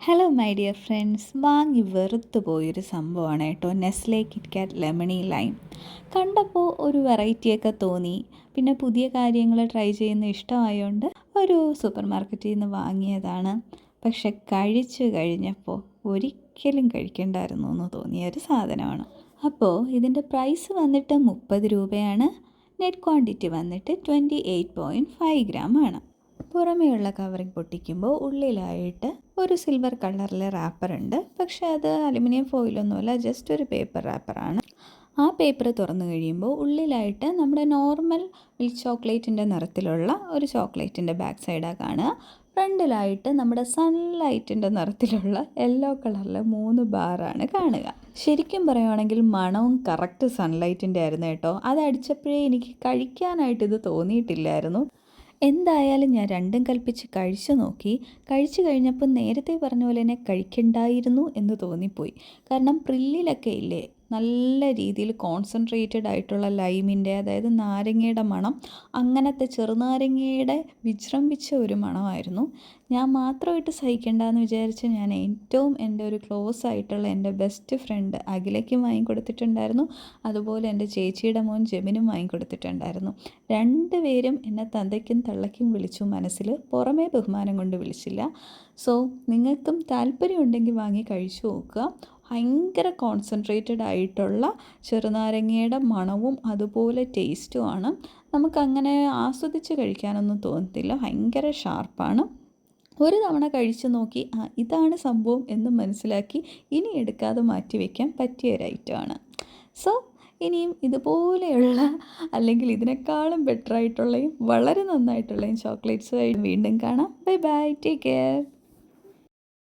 Hello my dear friends, വാങ്ങി വെറുത്തു പോയൊരു സംഭവമാണ് കേട്ടോ നെസ്ലെ കിറ്റ്കാറ്റ് ലെമണി ലൈം. കണ്ടപ്പോൾ ഒരു വെറൈറ്റിയൊക്കെ തോന്നി. പിന്നെ പുതിയ കാര്യങ്ങൾ ട്രൈ ചെയ്യുന്ന ഇഷ്ടമായതുകൊണ്ട് ഒരു സൂപ്പർ മാർക്കറ്റിൽ നിന്ന് വാങ്ങിയതാണ്. പക്ഷെ കഴിച്ചു കഴിഞ്ഞപ്പോൾ ഒരിക്കലും കഴിക്കണ്ടായിരുന്നു എന്ന് തോന്നിയ ഒരു സാധനമാണ്. അപ്പോൾ ഇതിൻ്റെ പ്രൈസ് വന്നിട്ട് 30 രൂപയാണ്. നെറ്റ് ക്വാണ്ടിറ്റി വന്നിട്ട് 28.5 ഗ്രാം ആണ്. പുറമേയുള്ള കവറിങ് പൊട്ടിക്കുമ്പോൾ ഉള്ളിലായിട്ട് ഒരു സിൽവർ കളറിലെ റാപ്പറുണ്ട്. പക്ഷേ അത് അലുമിനിയം ഫോയിലൊന്നുമല്ല, ജസ്റ്റ് ഒരു പേപ്പർ റാപ്പറാണ്. ആ പേപ്പർ തുറന്നു കഴിയുമ്പോൾ ഉള്ളിലായിട്ട് നമ്മുടെ നോർമൽ മിൽക്ക് ചോക്ലേറ്റിൻ്റെ നിറത്തിലുള്ള ഒരു ചോക്ലേറ്റിൻ്റെ ബാക്ക് സൈഡാണ് കാണുക. ഫ്രണ്ടിലായിട്ട് നമ്മുടെ സൺലൈറ്റിൻ്റെ നിറത്തിലുള്ള യെല്ലോ കളറിലെ 3 ബാറാണ് കാണുക. ശരിക്കും പറയുവാണെങ്കിൽ മണവും കറക്റ്റ് സൺലൈറ്റിൻ്റെ ആയിരുന്നു കേട്ടോ. അതടിച്ചപ്പോഴേ എനിക്ക് കഴിക്കാനായിട്ട് ഇത് തോന്നിയിട്ടില്ലായിരുന്നു. എന്തായാലും ഞാൻ രണ്ടും കൽപ്പിച്ച് കഴിച്ചു നോക്കി. കഴിച്ചു കഴിഞ്ഞപ്പോൾ നേരത്തെ പറഞ്ഞ പോലെ തന്നെ കഴിക്കണ്ടായിരുന്നു എന്ന് തോന്നിപ്പോയി. കാരണം പ്രില്ലിലൊക്കെ ഇല്ലേ, നല്ല രീതിയിൽ കോൺസെൻട്രേറ്റഡ് ആയിട്ടുള്ള ലൈമിൻ്റെ, അതായത് നാരങ്ങയുടെ മണം, അങ്ങനത്തെ ചെറുനാരങ്ങയുടെ വിജൃംഭിച്ച ഒരു മണമായിരുന്നു. ഞാൻ മാത്രമായിട്ട് സഹിക്കേണ്ടെന്ന് വിചാരിച്ച് ഞാൻ ഏറ്റവും എൻ്റെ ഒരു ക്ലോസ് ആയിട്ടുള്ള എൻ്റെ ബെസ്റ്റ് ഫ്രണ്ട് അഖിലയ്ക്കും വാങ്ങിക്കൊടുത്തിട്ടുണ്ടായിരുന്നു. അതുപോലെ എൻ്റെ ചേച്ചിയുടെ മോൻ ജെമിനും വാങ്ങിക്കൊടുത്തിട്ടുണ്ടായിരുന്നു. രണ്ടുപേരും എന്നെ തന്തയ്ക്കും തള്ളയ്ക്കും വിളിച്ചു, മനസ്സിൽ, പുറമേ ബഹുമാനം കൊണ്ട് വിളിച്ചില്ല. സോ നിങ്ങൾക്കും താല്പര്യമുണ്ടെങ്കിൽ വാങ്ങി കഴിച്ചു നോക്കുക. ഭയങ്കര കോൺസെൻട്രേറ്റഡ് ആയിട്ടുള്ള ചെറുനാരങ്ങയുടെ മണവും അതുപോലെ ടേസ്റ്റുമാണ്. നമുക്കങ്ങനെ ആസ്വദിച്ച് കഴിക്കാനൊന്നും തോന്നത്തില്ല, ഭയങ്കര ഷാർപ്പാണ്. ഒരു തവണ കഴിച്ചു നോക്കി ഇതാണ് സംഭവം എന്ന് മനസ്സിലാക്കി ഇനി എടുക്കാതെ മാറ്റി വയ്ക്കാൻ പറ്റിയ ഒരു ഐറ്റമാണ്. സോ ഇനിയും ഇതുപോലെയുള്ള അല്ലെങ്കിൽ ഇതിനേക്കാളും ബെറ്റർ ആയിട്ടുള്ളയും വളരെ നന്നായിട്ടുള്ളയും ചോക്ലേറ്റ്സുമായിട്ട് വീണ്ടും കാണാം. Bye bye, take care.